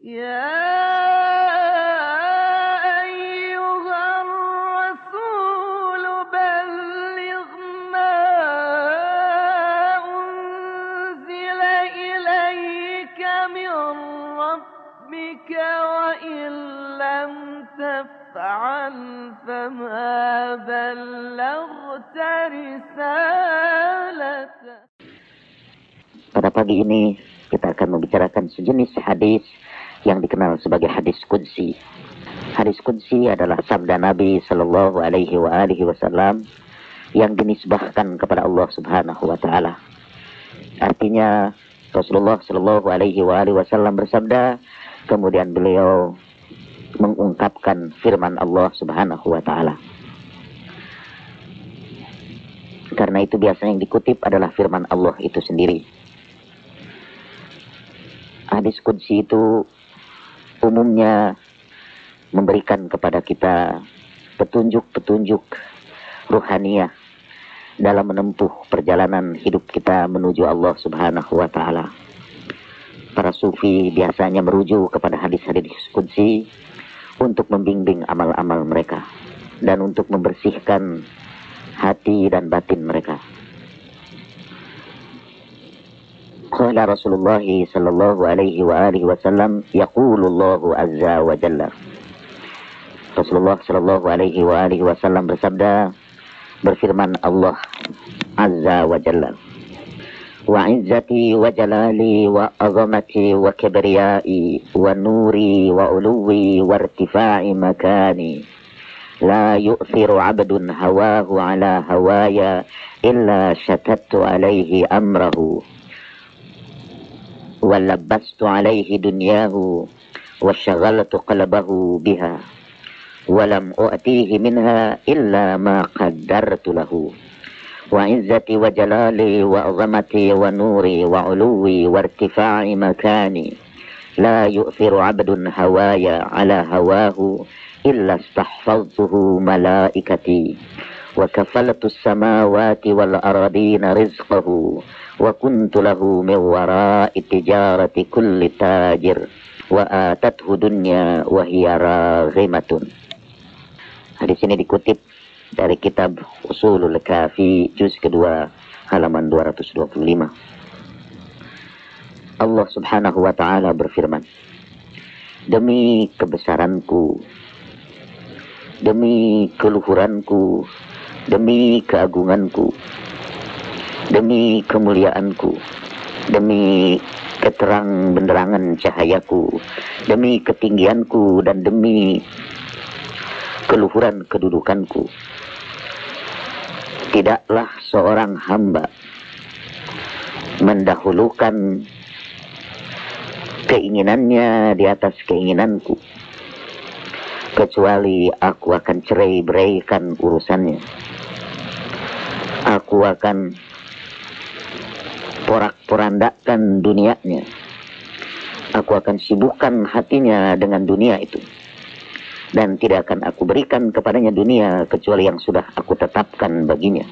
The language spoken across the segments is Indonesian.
يا أيها الرسول بلغ ما أنزل إليك من ربك وإن لم تفعل فما بلغت رسالته. Pada pagi ini kita akan membicarakan sejenis hadis yang dikenal sebagai hadis qudsi. Hadis qudsi adalah sabda Nabi Shallallahu Alaihi Wasallam yang dinisbahkan kepada Allah Subhanahu Wa Taala. Artinya Rasulullah Shallallahu Alaihi Wasallam bersabda, kemudian beliau mengungkapkan firman Allah Subhanahu Wa Taala. Karena itu biasanya yang dikutip adalah firman Allah itu sendiri. Hadis qudsi itu umumnya memberikan kepada kita petunjuk-petunjuk ruhaniyah dalam menempuh perjalanan hidup kita menuju Allah Subhanahu Wa Taala. Para sufi biasanya merujuk kepada hadis-hadis qudsi untuk membimbing amal-amal mereka dan untuk membersihkan hati dan batin mereka. Qala Rasulullah sallallahu alaihi wasallam, yaqulullahu azza wa jalla. Rasulullah sallallahu alaihi wasallam bersabda, berfirman Allah azza wa jalla, wa izzati wa jalali wa azamati wa kibriyai wa nuri wa uluwi wa irtifai makani, la yu'thiru abdun hawahu ala hawaya illa syatattu alaihi amrahu ولبست عليه دنياه وشغلت قلبه بها ولم أؤتيه منها إلا ما قدرت له وعزتي وجلالي وعظمتي ونوري وعلوي وارتفاع مكاني لا يؤثر عبد هوايا على هواه إلا استحفظته ملائكتي وكفلت السماوات والأرضين رزقه وكنت له من وراء تجارة كل تاجر وآتته دنيا وهي راغمة. Hadis ini dikutip dari kitab Ushulul Kafi juz kedua halaman 225. Allah Subhanahu Wa Taala berfirman, demi kebesaranku, demi keluhuranku, demi keagunganku, demi kemuliaanku, demi keterang benderangan cahayaku, demi ketinggianku dan demi keluhuran kedudukanku, tidaklah seorang hamba mendahulukan keinginannya di atas keinginanku, kecuali aku akan cerai-beraikan urusannya. Aku akan porak-porandakan dunianya. Aku akan sibukkan hatinya dengan dunia itu. Dan tidak akan aku berikan kepadanya dunia kecuali yang sudah aku tetapkan baginya.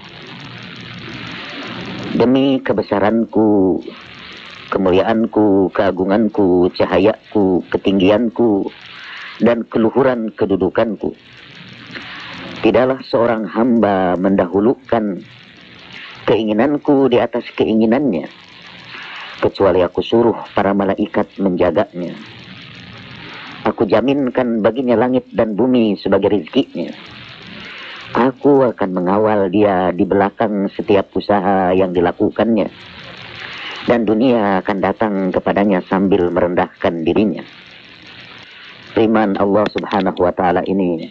Demi kebesaranku, kemuliaanku, keagunganku, cahayaku, ketinggianku, dan keluhuran kedudukanku, tidaklah seorang hamba mendahulukan keinginanku di atas keinginannya, kecuali aku suruh para malaikat menjaganya. Aku jaminkan baginya langit dan bumi sebagai rezekinya. Aku akan mengawal dia di belakang setiap usaha yang dilakukannya, dan dunia akan datang kepadanya sambil merendahkan dirinya. Firman Allah Subhanahu Wa Taala ini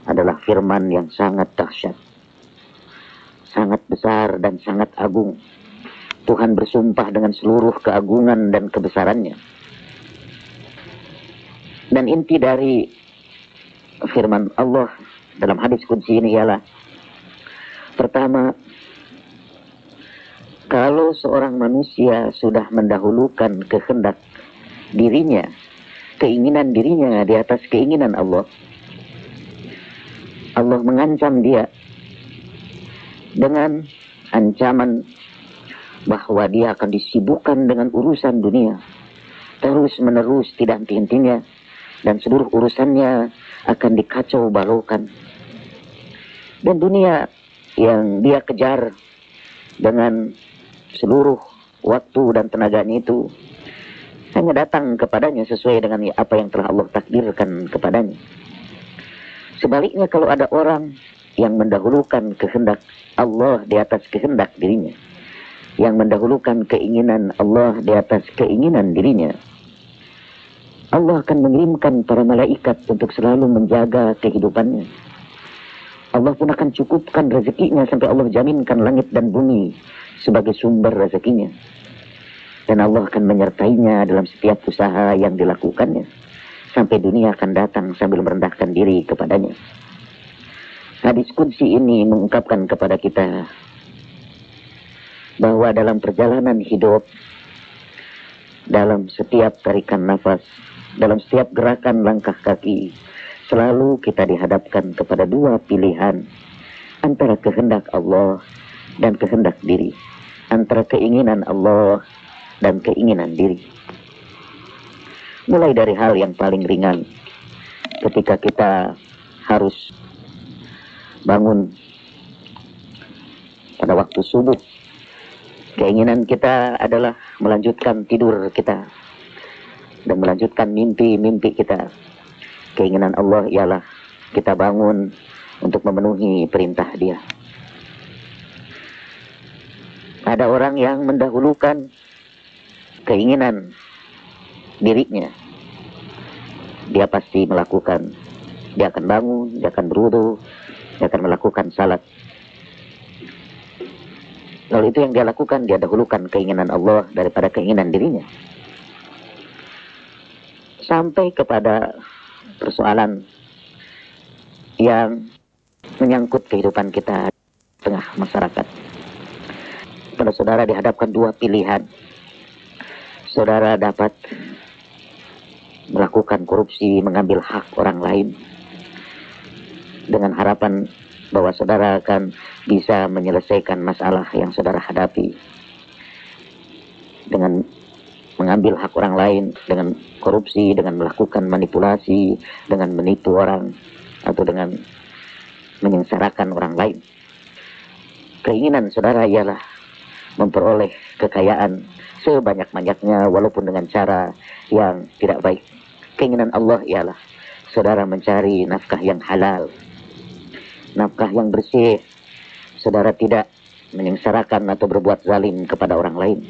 adalah firman yang sangat dahsyat, sangat besar dan sangat agung. Tuhan bersumpah dengan seluruh keagungan dan kebesarannya. Dan inti dari firman Allah dalam hadis qudsi ini ialah, pertama, kalau seorang manusia sudah mendahulukan kehendak dirinya, keinginan dirinya di atas keinginan Allah, Allah mengancam dia dengan ancaman bahwa dia akan disibukkan dengan urusan dunia terus menerus tidak henti-hentinya, dan seluruh urusannya akan dikacau balaukan. Dan dunia yang dia kejar dengan seluruh waktu dan tenaganya itu hanya datang kepadanya sesuai dengan apa yang telah Allah takdirkan kepadanya. Sebaliknya, kalau ada orang yang mendahulukan kehendak Allah di atas kehendak dirinya, yang mendahulukan keinginan Allah di atas keinginan dirinya, Allah akan mengirimkan para malaikat untuk selalu menjaga kehidupannya. Allah pun akan cukupkan rezekinya sampai Allah jaminkan langit dan bumi sebagai sumber rezekinya. Dan Allah akan menyertainya dalam setiap usaha yang dilakukannya, sampai dunia akan datang sambil merendahkan diri kepadanya. Hadis qudsi ini mengungkapkan kepada kita bahwa dalam perjalanan hidup, dalam setiap tarikan nafas, dalam setiap gerakan langkah kaki, selalu kita dihadapkan kepada dua pilihan, antara kehendak Allah dan kehendak diri, antara keinginan Allah dan keinginan diri. Mulai dari hal yang paling ringan, ketika kita harus bangun pada waktu subuh, keinginan kita adalah melanjutkan tidur kita dan melanjutkan mimpi-mimpi kita. Keinginan Allah ialah kita bangun untuk memenuhi perintah Dia. Ada orang yang mendahulukan keinginan dirinya. Dia pasti melakukan, dia akan bangun, dia akan berwudu, dia akan melakukan salat. Lalu itu yang dia lakukan, dia dahulukan keinginan Allah daripada keinginan dirinya. Sampai kepada persoalan yang menyangkut kehidupan kita di tengah masyarakat. Pada saudara dihadapkan dua pilihan. Saudara dapat melakukan korupsi, mengambil hak orang lain, dengan harapan bahwa saudara akan bisa menyelesaikan masalah yang saudara hadapi dengan mengambil hak orang lain, dengan korupsi, dengan melakukan manipulasi, dengan menipu orang, atau dengan menyengsarakan orang lain. Keinginan saudara ialah memperoleh kekayaan sebanyak-banyaknya walaupun dengan cara yang tidak baik. Keinginan Allah ialah saudara mencari nafkah yang halal, nafkah yang bersih. Saudara tidak menyengsarakan atau berbuat zalim kepada orang lain.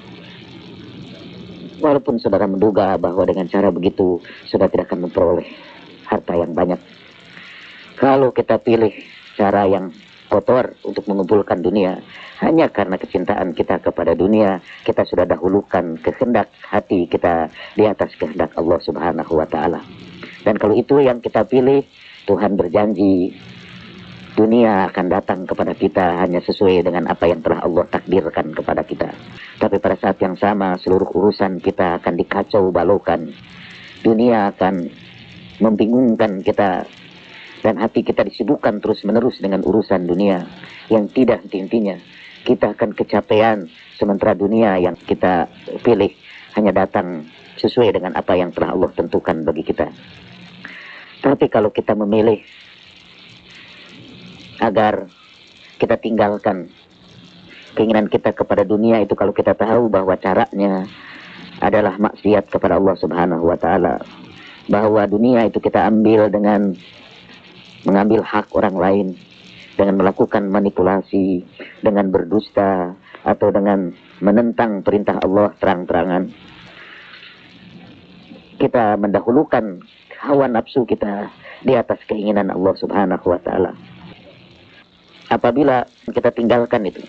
Walaupun saudara menduga bahwa dengan cara begitu saudara tidak akan memperoleh harta yang banyak. Kalau kita pilih cara yang kotor untuk mengumpulkan dunia, hanya karena kecintaan kita kepada dunia, kita sudah dahulukan kehendak hati kita di atas kehendak Allah Subhanahu wa Ta'ala. Dan kalau itu yang kita pilih, Tuhan berjanji dunia akan datang kepada kita hanya sesuai dengan apa yang telah Allah takdirkan kepada kita. Tapi pada saat yang sama, seluruh urusan kita akan dikacau balaukan. Dunia akan membingungkan kita, dan hati kita disibukkan terus-menerus dengan urusan dunia yang tidak henti-hentinya. Kita akan kecapean, sementara dunia yang kita pilih hanya datang sesuai dengan apa yang telah Allah tentukan bagi kita. Tapi kalau kita memilih agar kita tinggalkan keinginan kita kepada dunia itu, kalau kita tahu bahwa caranya adalah maksiat kepada Allah Subhanahu wa Ta'ala, bahwa dunia itu kita ambil dengan mengambil hak orang lain, dengan melakukan manipulasi, dengan berdusta, atau dengan menentang perintah Allah terang-terangan, kita mendahulukan hawa nafsu kita di atas keinginan Allah Subhanahu wa Ta'ala. Apabila kita tinggalkan itu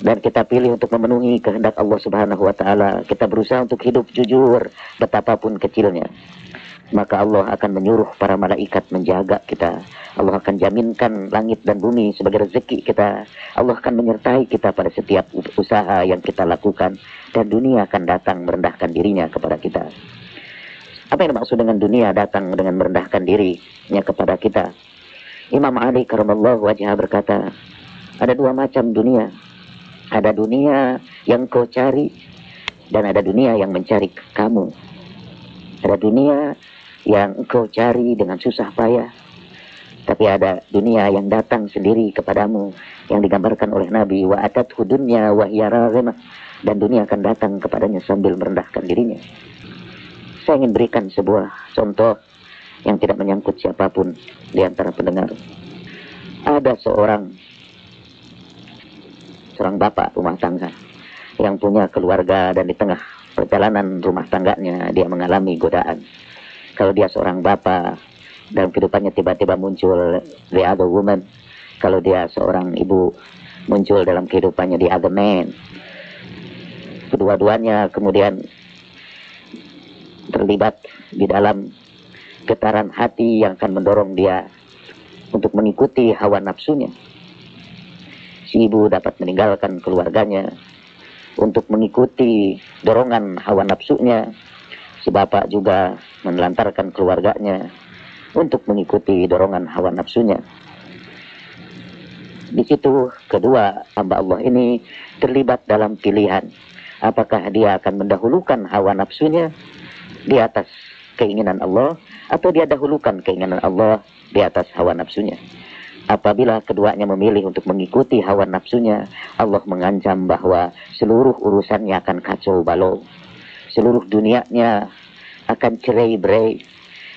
dan kita pilih untuk memenuhi kehendak Allah Subhanahu wa Ta'ala, kita berusaha untuk hidup jujur betapapun kecilnya, maka Allah akan menyuruh para malaikat menjaga kita. Allah akan jaminkan langit dan bumi sebagai rezeki kita. Allah akan menyertai kita pada setiap usaha yang kita lakukan, dan dunia akan datang merendahkan dirinya kepada kita. Apa yang dimaksud dengan dunia datang dengan merendahkan dirinya kepada kita? Imam Ali karamallahu wajhah berkata, ada dua macam dunia. Ada dunia yang kau cari dan ada dunia yang mencari kamu. Ada dunia yang engkau cari dengan susah payah, tapi ada dunia yang datang sendiri kepadamu, yang digambarkan oleh Nabi, wa atathu dunya wa hiya raghimah, dan dunia akan datang kepadanya sambil merendahkan dirinya. Saya ingin berikan sebuah contoh yang tidak menyangkut siapapun di antara pendengar. Ada seorang bapak rumah tangga yang punya keluarga, dan di tengah perjalanan rumah tangganya dia mengalami godaan. Kalau dia seorang bapak, dalam kehidupannya tiba-tiba muncul the other woman. Kalau dia seorang ibu, muncul dalam kehidupannya the other man. Kedua-duanya kemudian terlibat di dalam getaran hati yang akan mendorong dia untuk mengikuti hawa nafsunya. Si ibu dapat meninggalkan keluarganya untuk mengikuti dorongan hawa nafsunya. Si bapak juga menelantarkan keluarganya untuk mengikuti dorongan hawa nafsunya. Di situ kedua hamba Allah ini terlibat dalam pilihan. Apakah dia akan mendahulukan hawa nafsunya di atas keinginan Allah, atau dia dahulukan keinginan Allah di atas hawa nafsunya. Apabila keduanya memilih untuk mengikuti hawa nafsunya, Allah mengancam bahwa seluruh urusannya akan kacau balau, seluruh dunianya akan cerai-berai,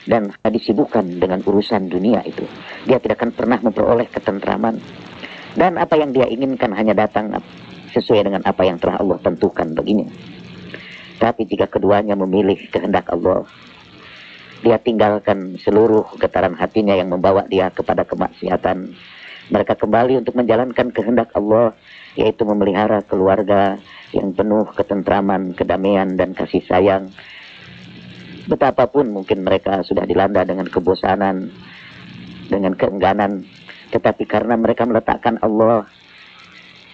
dan disibukkan dengan urusan dunia itu. Dia tidak akan pernah memperoleh ketentraman, dan apa yang dia inginkan hanya datang sesuai dengan apa yang telah Allah tentukan baginya. Tapi jika keduanya memilih kehendak Allah, dia tinggalkan seluruh getaran hatinya yang membawa dia kepada kemaksiatan. Mereka kembali untuk menjalankan kehendak Allah, yaitu memelihara keluarga yang penuh ketentraman, kedamaian, dan kasih sayang. Betapapun mungkin mereka sudah dilanda dengan kebosanan, dengan keengganan, tetapi karena mereka meletakkan Allah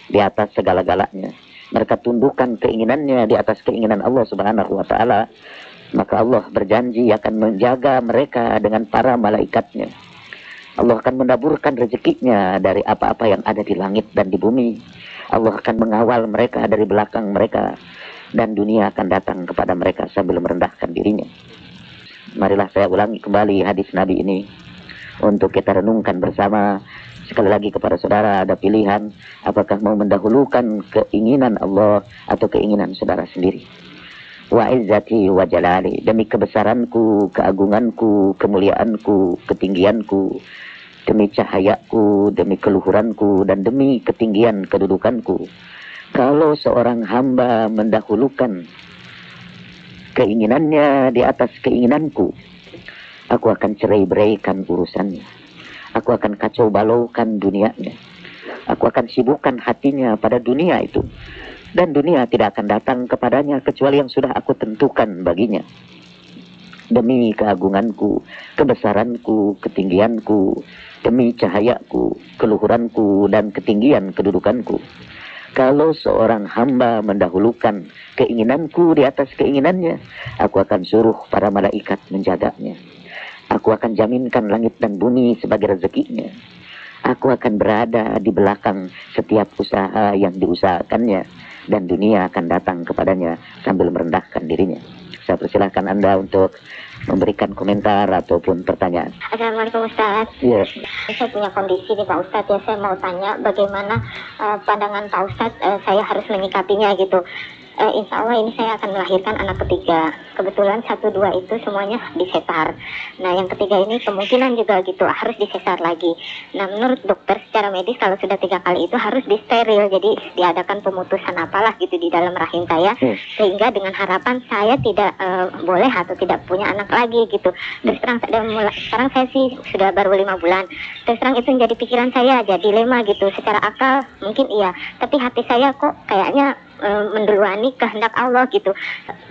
di atas segala-galanya, mereka tundukkan keinginannya di atas keinginan Allah Subhanahu wa Ta'ala, maka Allah berjanji akan menjaga mereka dengan para malaikatnya. Allah akan mendaburkan rezekinya dari apa-apa yang ada di langit dan di bumi. Allah akan mengawal mereka dari belakang mereka, dan dunia akan datang kepada mereka sambil merendahkan dirinya. Marilah saya ulangi kembali hadis Nabi ini untuk kita renungkan bersama. Sekali lagi kepada saudara, ada pilihan, apakah mau mendahulukan keinginan Allah atau keinginan saudara sendiri. Wa izzati wa jalali, demi kebesaranku, keagunganku, kemuliaanku, ketinggianku, demi cahayaku, demi keluhuranku, dan demi ketinggian kedudukanku, kalau seorang hamba mendahulukan keinginannya di atas keinginanku, aku akan cerai-beraikan urusannya, aku akan kacau balaukan dunianya, aku akan sibukkan hatinya pada dunia itu, dan dunia tidak akan datang kepadanya kecuali yang sudah aku tentukan baginya. Demi keagunganku, kebesaranku, ketinggianku, demi cahayaku, keluhuranku, dan ketinggian kedudukanku, kalau seorang hamba mendahulukan keinginanku di atas keinginannya, aku akan suruh para malaikat menjaganya. Aku akan jaminkan langit dan bumi sebagai rezekinya. Aku akan berada di belakang setiap usaha yang diusahakannya, dan dunia akan datang kepadanya sambil merendahkan dirinya. Saya persilahkan Anda untuk memberikan komentar ataupun pertanyaan. Assalamualaikum Ustaz. Yes. Saya punya kondisi nih Pak Ustaz, ya saya mau tanya bagaimana pandangan Pak Ustaz saya harus menyikapinya gitu. Insya Allah ini saya akan melahirkan anak ketiga. Kebetulan 1, 2 itu semuanya disesar. Nah yang ketiga ini kemungkinan juga gitu harus disesar lagi. Nah menurut dokter secara medis kalau sudah 3 kali itu harus disteril. Jadi diadakan pemutusan apalah gitu di dalam rahim saya. Sehingga dengan harapan saya tidak boleh atau tidak punya anak lagi gitu. Terus terang sekarang saya sih sudah baru 5 bulan. Terus terang itu menjadi pikiran saya, jadi dilema gitu. Secara akal mungkin iya, tapi hati saya kok kayaknya menduluani kehendak Allah gitu.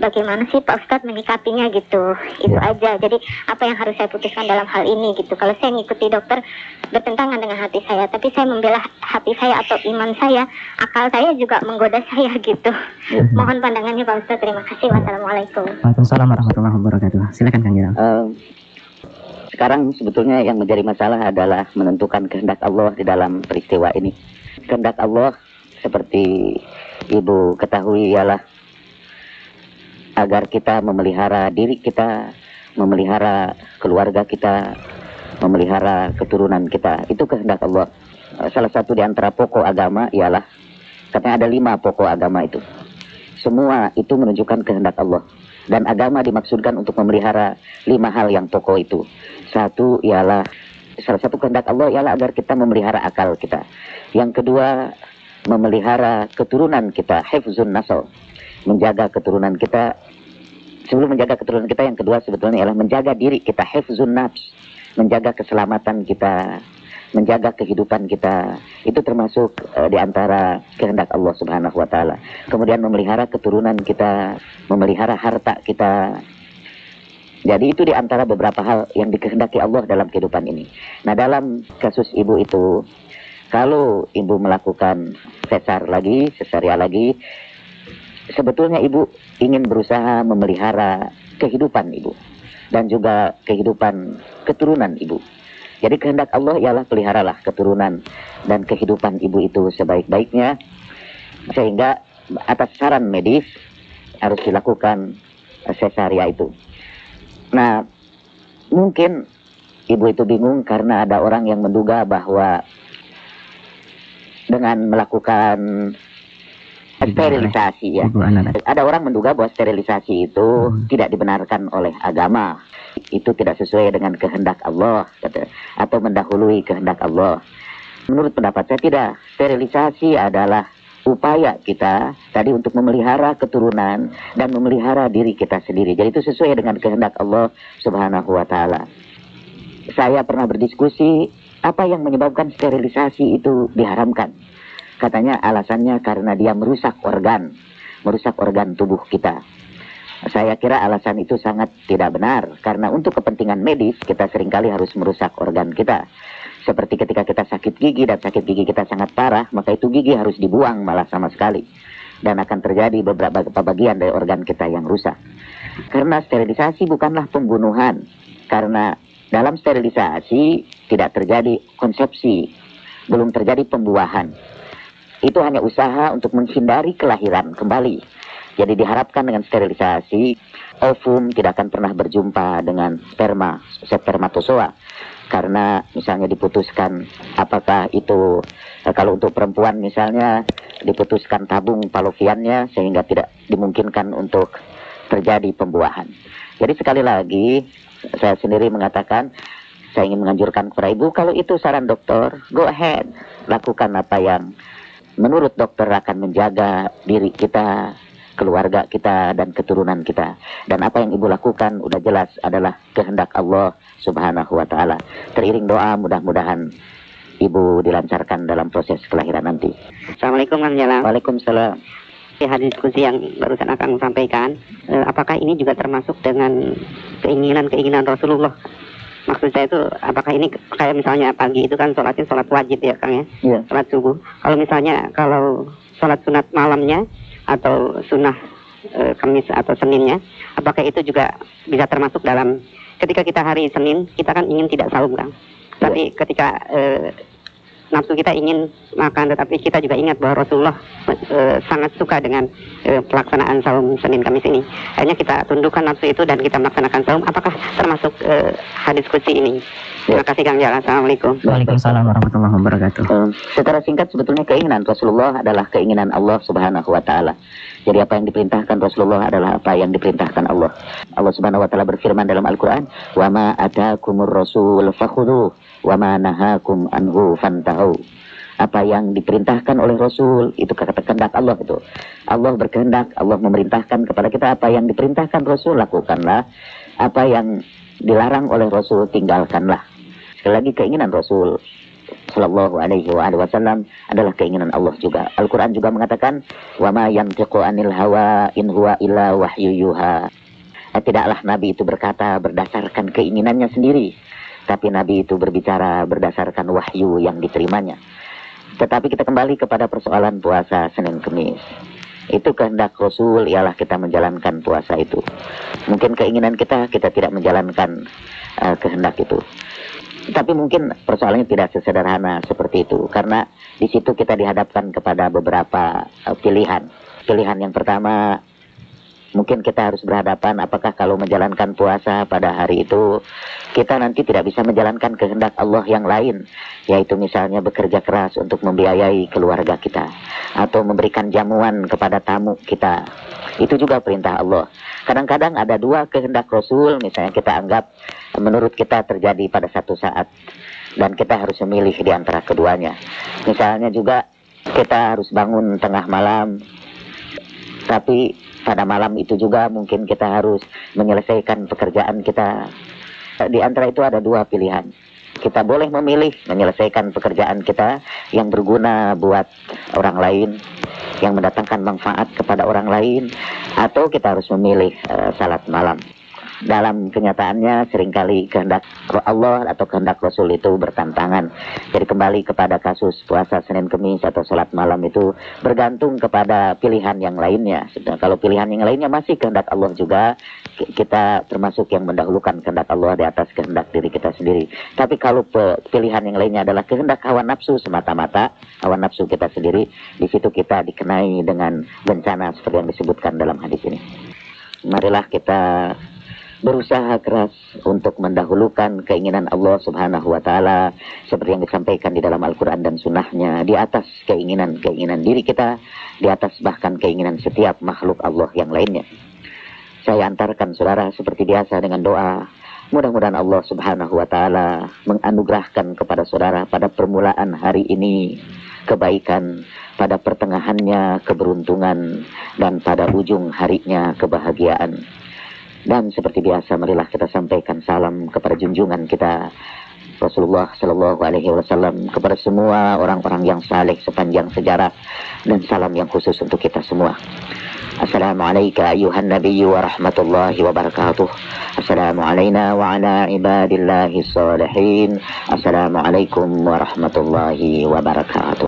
Bagaimana sih Pak Ustadz menyikapinya gitu? Itu aja. Jadi apa yang harus saya putuskan dalam hal ini gitu? Kalau saya ngikuti dokter bertentangan dengan hati saya, tapi saya membela hati saya atau iman saya, akal saya juga menggoda saya gitu. Mohon pandangannya Pak Ustadz. Terima kasih. Wassalamualaikum. Waalaikumsalam warahmatullahi wabarakatuh. Silakan Kang Gilang. Sekarang sebetulnya yang menjadi masalah adalah menentukan kehendak Allah di dalam peristiwa ini. Kehendak Allah seperti Ibu ketahui ialah agar kita memelihara diri kita, memelihara keluarga kita, memelihara keturunan kita. Itu kehendak Allah. Salah satu di antara pokok agama ialah, katanya ada 5 pokok agama itu. Semua itu menunjukkan kehendak Allah. Dan agama dimaksudkan untuk memelihara 5 hal yang pokok itu. Satu ialah, salah satu kehendak Allah ialah agar kita memelihara akal kita. Yang kedua, memelihara keturunan kita, hifzun nasl, menjaga keturunan kita. Sebelum menjaga keturunan kita, yang kedua sebetulnya ialah menjaga diri kita, hifzun nafs, menjaga keselamatan kita, menjaga kehidupan kita. Itu termasuk di antara kehendak Allah Subhanahu wa taala. Kemudian memelihara keturunan kita, memelihara harta kita. Jadi itu di antara beberapa hal yang dikehendaki Allah dalam kehidupan ini. Nah, dalam kasus ibu itu, kalau ibu melakukan sesaria lagi, sebetulnya ibu ingin berusaha memelihara kehidupan ibu dan juga kehidupan keturunan ibu. Jadi kehendak Allah ialah peliharalah keturunan dan kehidupan ibu itu sebaik-baiknya, sehingga atas saran medis harus dilakukan sesaria itu. Nah, mungkin ibu itu bingung karena ada orang yang menduga bahwa dengan melakukan sterilisasi, ya, ada orang menduga bahwa sterilisasi itu tidak dibenarkan oleh agama. Itu tidak sesuai dengan kehendak Allah, atau mendahului kehendak Allah. Menurut pendapat saya tidak. Sterilisasi adalah upaya kita tadi untuk memelihara keturunan dan memelihara diri kita sendiri. Jadi itu sesuai dengan kehendak Allah Subhanahu wa taala. Saya pernah berdiskusi apa yang menyebabkan sterilisasi itu diharamkan. Katanya alasannya karena dia merusak organ tubuh kita. Saya kira alasan itu sangat tidak benar, karena untuk kepentingan medis kita seringkali harus merusak organ kita. Seperti ketika kita sakit gigi dan sakit gigi kita sangat parah, maka itu gigi harus dibuang malah sama sekali. Dan akan terjadi beberapa bagian dari organ kita yang rusak. Karena sterilisasi bukanlah pembunuhan. Karena dalam sterilisasi tidak terjadi konsepsi, belum terjadi pembuahan. Itu hanya usaha untuk menghindari kelahiran kembali. Jadi diharapkan dengan sterilisasi, ovum tidak akan pernah berjumpa dengan spermatozoa. Karena misalnya diputuskan, apakah itu, kalau untuk perempuan misalnya, diputuskan tabung falopiannya sehingga tidak dimungkinkan untuk terjadi pembuahan. Jadi sekali lagi, saya sendiri mengatakan, saya ingin menganjurkan kepada ibu, kalau itu saran dokter, go ahead, lakukan apa yang menurut dokter akan menjaga diri kita, keluarga kita, dan keturunan kita. Dan apa yang ibu lakukan udah jelas adalah kehendak Allah Subhanahu wa ta'ala. Teriring doa, mudah-mudahan ibu dilancarkan dalam proses kelahiran nanti. Assalamualaikum Kang Jalang. Waalaikumsalam. Hadis diskusi yang barusan akan sampaikan, apakah ini juga termasuk dengan keinginan Rasulullah? Maksud saya itu, apakah ini kayak misalnya pagi itu kan sholatnya sholat wajib ya Kang ya? Iya. Sholat subuh. Kalau sholat sunat malamnya atau sunnah Kamis atau Seninnya, apakah itu juga bisa termasuk dalam, ketika kita hari Senin kita kan ingin tidak saum Kang, tapi ketika nafsu kita ingin makan, tetapi kita juga ingat bahwa Rasulullah sangat suka dengan pelaksanaan saum Senin Kamis ini. Akhirnya kita tundukkan nafsu itu dan kita melaksanakan saum. Apakah termasuk hadis qudsi ini? Terima kasih Kang Jalan. Assalamualaikum. Waalaikumsalam warahmatullahi wabarakatuh. Secara singkat sebetulnya keinginan Rasulullah adalah keinginan Allah Subhanahu wa ta'ala. Jadi apa yang diperintahkan Rasulullah adalah apa yang diperintahkan Allah. Allah Subhanahu wa ta'ala berfirman dalam Al-Quran, wa ma atakumur rasul fakhudhuh wa ma nahakum anhu fantahu. Apa yang diperintahkan oleh Rasul itu kata kehendak Allah itu. Allah berkehendak, Allah memerintahkan kepada kita apa yang diperintahkan Rasul lakukanlah, apa yang dilarang oleh Rasul tinggalkanlah. Sekali lagi keinginan Rasul Sallallahu alaihi wasallam adalah keinginan Allah juga. Al-Quran juga mengatakan, wa ma yantiqu anil hawa in huwa illa wahyu yuha. Tidaklah Nabi itu berkata berdasarkan keinginannya sendiri, tapi Nabi itu berbicara berdasarkan wahyu yang diterimanya. Tetapi kita kembali kepada persoalan puasa Senin Kemis. Itu kehendak Rasul ialah kita menjalankan puasa itu. Mungkin keinginan kita tidak menjalankan kehendak itu. Tapi mungkin persoalannya tidak sesederhana seperti itu. Karena di situ kita dihadapkan kepada beberapa pilihan. Pilihan yang pertama, Mungkin kita harus berhadapan apakah kalau menjalankan puasa pada hari itu kita nanti tidak bisa menjalankan kehendak Allah yang lain, yaitu misalnya bekerja keras untuk membiayai keluarga kita atau memberikan jamuan kepada tamu kita. Itu juga perintah Allah. Kadang-kadang ada dua kehendak Rasul, misalnya kita anggap menurut kita terjadi pada satu saat dan kita harus memilih di antara keduanya. Misalnya juga kita harus bangun tengah malam, tapi pada malam itu juga mungkin kita harus menyelesaikan pekerjaan kita. Di antara itu ada dua pilihan. Kita boleh memilih menyelesaikan pekerjaan kita yang berguna buat orang lain, yang mendatangkan manfaat kepada orang lain, atau kita harus memilih salat malam. Dalam kenyataannya seringkali kehendak Allah atau kehendak Rasul itu bertentangan. Jadi kembali kepada kasus puasa Senin Kemis atau salat malam itu bergantung kepada pilihan yang lainnya. Kalau pilihan yang lainnya masih kehendak Allah juga, kita termasuk yang mendahulukan kehendak Allah di atas kehendak diri kita sendiri. Tapi kalau pilihan yang lainnya adalah kehendak hawa nafsu semata-mata, hawa nafsu kita sendiri, di situ kita dikenai dengan bencana seperti yang disebutkan dalam hadis ini. Marilah kita berusaha keras untuk mendahulukan keinginan Allah Subhanahu wa Ta'ala seperti yang disampaikan di dalam Al-Quran dan Sunnahnya, di atas keinginan diri kita, di atas bahkan keinginan setiap makhluk Allah yang lainnya. Saya antarkan saudara seperti biasa dengan doa. Mudah-mudahan Allah Subhanahu wa Ta'ala menganugerahkan kepada saudara pada permulaan hari ini kebaikan, pada pertengahannya keberuntungan, dan pada ujung harinya kebahagiaan. Dan seperti biasa, marilah kita sampaikan salam kepada junjungan kita Rasulullah Sallallahu Alaihi Wasallam, kepada semua orang-orang yang saleh sepanjang sejarah, dan salam yang khusus untuk kita semua. Assalamualaikum ayuhan nabiyyu wa rahmatullahi wa barakatuh. Assalamu alayna wa ala ibadillahi salihin. Assalamualaikum warahmatullahi wabarakatuh.